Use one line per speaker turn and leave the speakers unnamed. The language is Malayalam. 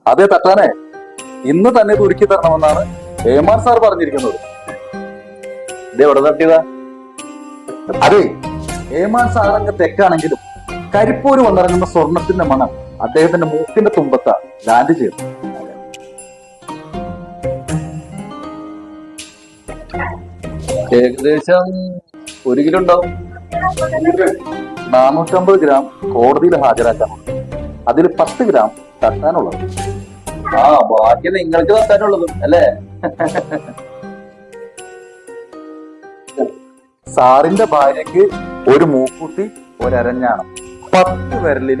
അതെ തട്ടാനെ, ഇന്ന് തന്നെ ഇത് ഒരുക്കി തരണമെന്നാണ് ഏമാൻ സാർ പറഞ്ഞിരിക്കുന്നത്.
ഇത് എവിടെ തട്ടിയതാ?
അതെ, ഏമാൻ സാറങ്ങ് തെക്കാണെങ്കിലും കരിപ്പൂര് വന്നിറങ്ങുന്ന സ്വർണത്തിന്റെ മണം അദ്ദേഹത്തിന്റെ മൂക്കിന്റെ തുമ്പത്ത ലാൻഡ് ചെയ്തു.
ഏകദേശം 1 കിലോ ഉണ്ടാവും.
450 ഗ്രാം കോടതിയിൽ ഹാജരാക്കാനുള്ളത്, അതിൽ 10 ഗ്രാം തട്ടാനുള്ളത്.
ആ, ബാക്കി നിങ്ങൾക്ക് തട്ടാനുള്ളതും അല്ലേ?
സാറിന്റെ ഭാര്യയ്ക്ക് ഒരു മൂക്കുത്തി, ഒരഞ്ഞാണം, 10 വിരലിലും